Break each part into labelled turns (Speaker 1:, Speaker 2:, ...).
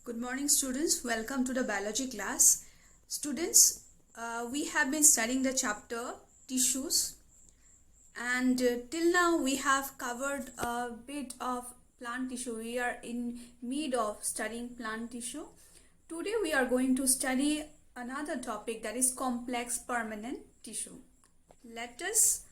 Speaker 1: Good morning students, welcome to the biology class. Students, we have been studying the chapter tissues and till now we have covered a bit of plant tissue. We are in mid of studying plant tissue. Today we are going to study another topic, that is complex permanent tissue. Let us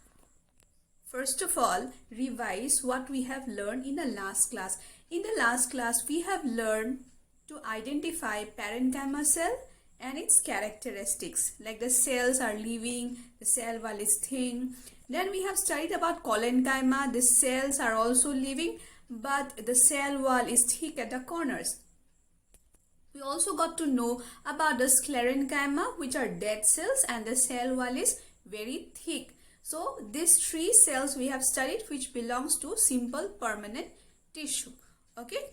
Speaker 1: first of all revise what we have learned in the last class. In the last class we have learned to identify parenchyma cell and its characteristics, like the cells are living, the cell wall is thin. Then we have studied about collenchyma. The cells are also living, but the cell wall is thick at the corners. We also got to know about the sclerenchyma, which are dead cells, and the cell wall is very thick. So these three cells we have studied, which belongs to simple permanent tissue. Okay,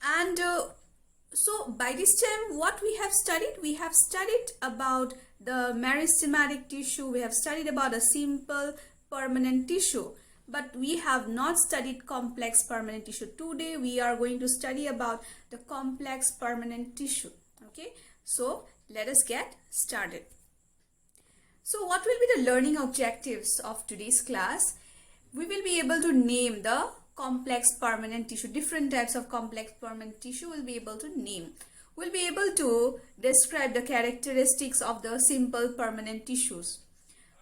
Speaker 1: and so by this time what we have studied about the meristematic tissue, we have studied about a simple permanent tissue, but we have not studied complex permanent tissue. Today we are going to study about the complex permanent tissue. Okay, so let us get started. So what will be the learning objectives of today's class? We will be able to name the complex permanent tissue. Different types of complex permanent tissue will be able to name. We'll be able to describe the characteristics of the simple permanent tissues.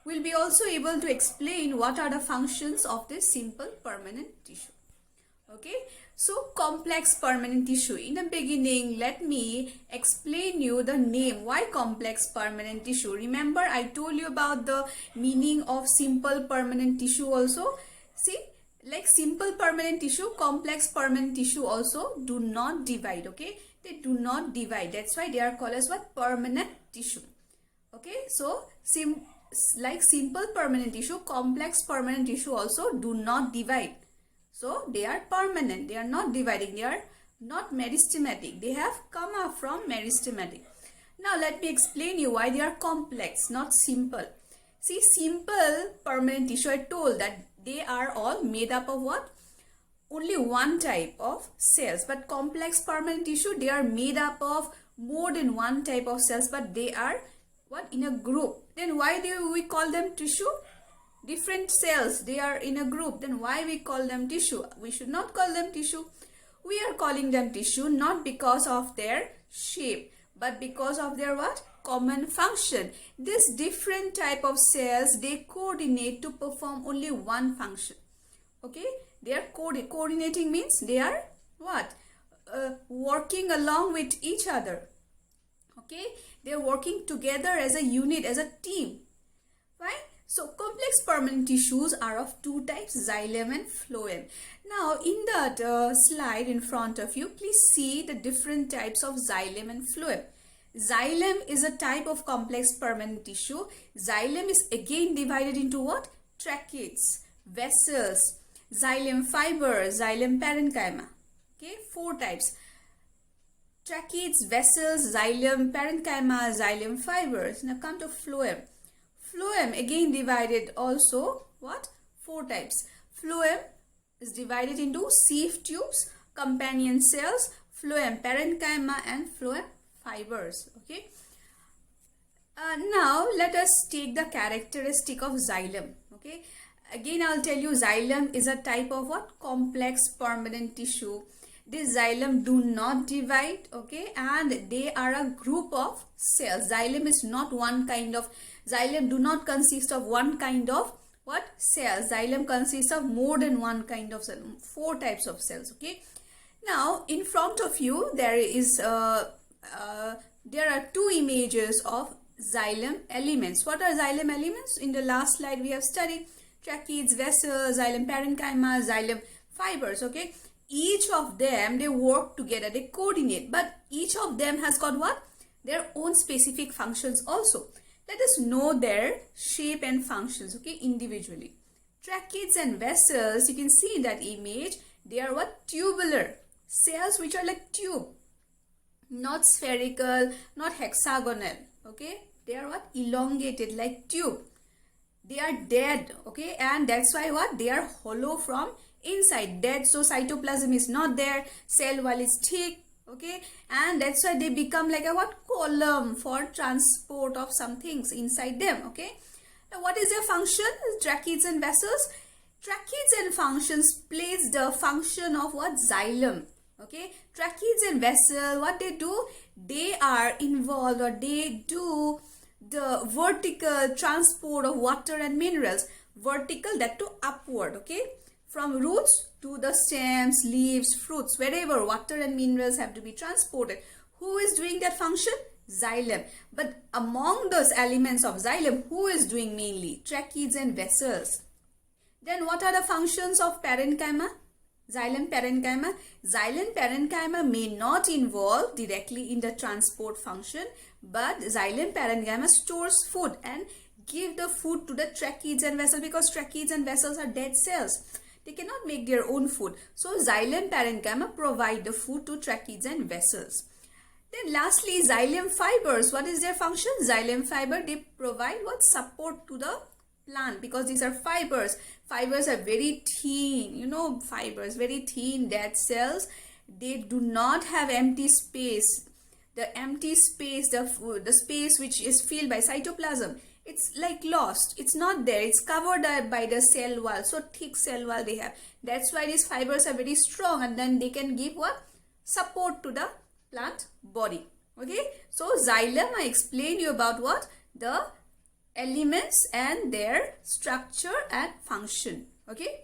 Speaker 1: We'll be also able to explain what are the functions of this simple permanent tissue. Okay, so complex permanent tissue. In the beginning, let me explain you the name. Why complex permanent tissue? Remember, I told you about the meaning of simple permanent tissue also. See, like simple permanent tissue, complex permanent tissue also do not divide. Okay, they do not divide. That's why they are called as what? Permanent tissue. Okay, so like simple permanent tissue, complex permanent tissue also do not divide. So they are permanent. They are not dividing. They are not meristematic. They have come up from meristematic. Now let me explain you why they are complex, not simple. See, simple permanent tissue, I told that they are all made up of what? Only one type of cells. But complex permanent tissue, they are made up of more than one type of cells, but they are what? In a group. Then why do we call them tissue? Different cells, they are in a group. Then why we call them tissue? We should not call them tissue. We are calling them tissue not because of their shape, but because of their what? Common function. This different type of cells, they coordinate to perform only one function. Okay, they are coordinating means they are what? Working along with each other. Okay, they are working together as a unit, as a team. Right? So complex permanent tissues are of two types, xylem and phloem. Now in that slide in front of you, please see the different types of xylem and phloem. Xylem is a type of complex permanent tissue. Xylem is again divided into what? Tracheids, vessels, xylem fiber, xylem parenchyma. Okay, four types. Tracheids, vessels, xylem parenchyma, xylem fibers. Now come to phloem. Phloem again divided also what? Four types. Phloem is divided into sieve tubes, companion cells, phloem parenchyma and phloem fibers. Okay. Now let us take the characteristic of xylem. Okay. Again I'll tell you, xylem is a type of what? Complex permanent tissue. This xylem do not divide. Okay, and they are a group of cells. Xylem is not one kind of. Xylem do not consist of one kind of what? Cells. Xylem consists of more than one kind of cell. Four types of cells. Okay. Now in front of you there is there are two images of xylem elements. What are xylem elements? In the last slide we have studied tracheids, vessels, xylem parenchyma, xylem fibers. Okay, each of them, they work together, they coordinate, but each of them has got what? Their own specific functions also. Let us know their shape and functions, okay, individually. Tracheids and vessels, you can see in that image, they are what? Tubular cells which are like tube, not spherical, not hexagonal. Okay, they are what? Elongated like tube. They are dead. Okay, and that's why what? They are hollow from inside, dead. So cytoplasm is not there, cell wall is thick, Okay, and that's why they become like a what, column for transport of some things inside them. Okay, now what is their function? Tracheids and vessels. Tracheids and functions plays the function of what, xylem. Okay, tracheids and vessel, what they do, they are involved, or they do the vertical transport of water and minerals. Vertical, that to upward. Okay, from roots to the stems, leaves, fruits, wherever water and minerals have to be transported. Who is doing that function? Xylem. But among those elements of xylem, who is doing mainly? Tracheids and vessels. Then what are the functions of parenchyma? Xylem parenchyma. Xylem parenchyma may not involve directly in the transport function, but xylem parenchyma stores food and give the food to the tracheids and vessels, because tracheids and vessels are dead cells. They cannot make their own food. So xylem parenchyma provide the food to tracheids and vessels. Then lastly, xylem fibers. What is their function? Xylem fiber, they provide what, support to the plant, because these are fibers. Fibers are very thin, you know, fibers, very thin, dead cells. They do not have empty space. The empty space, the space which is filled by cytoplasm, it's like lost. It's not there. It's covered by the cell wall. So thick cell wall they have. That's why these fibers are very strong, and then they can give what? Support to the plant body. Okay. So xylem, I explained you about what? The elements and their structure and function. Okay.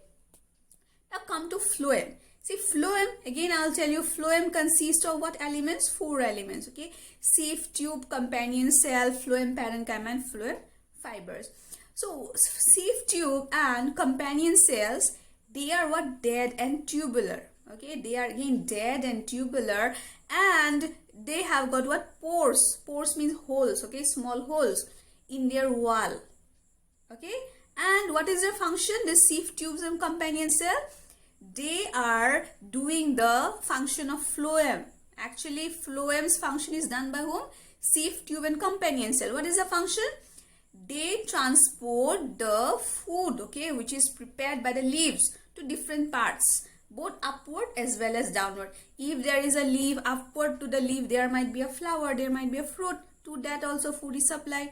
Speaker 1: Now come to phloem. See, phloem, again I'll tell you, phloem consists of what elements? 4 elements. Okay. Sieve tube, companion cell, phloem parenchyma, and phloem fibers. So sieve tube and companion cells, they are what? Dead and tubular. Okay. They are again dead and tubular, and they have got what? Pores. Pores means holes. Okay. Small holes in their wall. Okay. And what is their function? The sieve tubes and companion cell, they are doing the function of phloem. Actually, phloem's function is done by whom? Sieve tube and companion cell. What is the function? They transport the food, okay, which is prepared by the leaves to different parts, both upward as well as downward. If there is a leaf, upward to the leaf, there might be a flower, there might be a fruit. To that also food is supplied.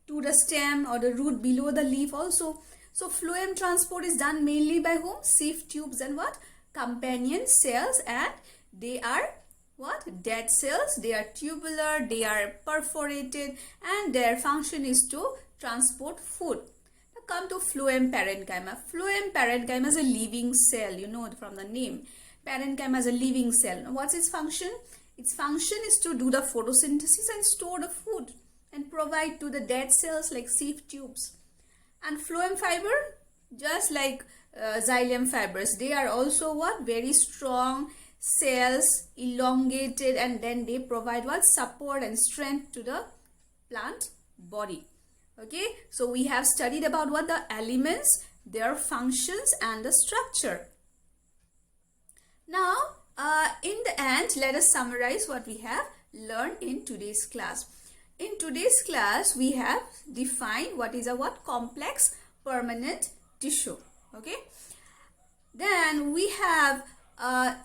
Speaker 1: To the stem or the root below the leaf also. So phloem transport is done mainly by whom? Sieve tubes and what? Companion cells, and they are what? Dead cells. They are tubular, they are perforated, and their function is to transport food. Now come to phloem parenchyma. Phloem parenchyma is a living cell, you know from the name. Parenchyma is a living cell. Now what's its function? Its function is to do the photosynthesis and store the food and provide to the dead cells like sieve tubes. And phloem fiber, just like xylem fibers, they are also what? Very strong cells, elongated, and then they provide what? Support and strength to the plant body. Okay, so we have studied about what? The elements, their functions, and the structure. Now, in the end, let us summarize what we have learned in today's class. In today's class, we have defined what is a what? Complex permanent tissue. Okay. Then we have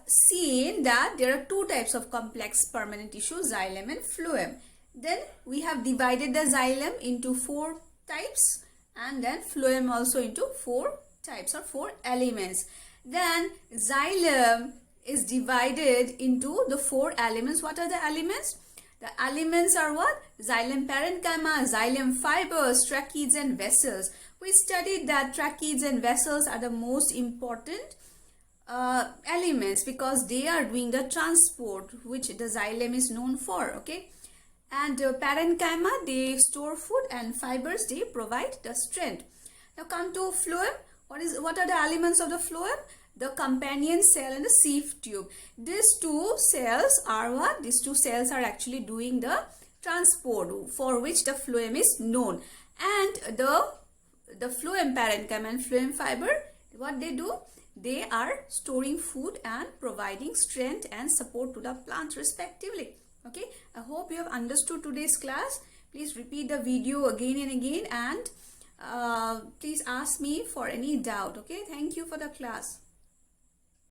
Speaker 1: seen that there are 2 types of complex permanent tissue, xylem and phloem. Then we have divided the xylem into 4 types, and then phloem also into 4 types or 4 elements. Then xylem is divided into the 4 elements. What are the elements? The elements are what? Xylem parenchyma, xylem fibers, tracheids, and vessels. We studied that tracheids and vessels are the most important elements because they are doing the transport which the xylem is known for. Okay. And parenchyma, they store food, and fibers, they provide the strength. Now come to phloem. What are the elements of the phloem? The companion cell and the sieve tube. These 2 cells are what? These 2 cells are actually doing the transport for which the phloem is known. And the phloem parenchyma and phloem fiber, what they do? They are storing food and providing strength and support to the plant respectively. Okay, I hope you have understood today's class. Please repeat the video again and again, and please ask me for any doubt. Okay, thank you for the class.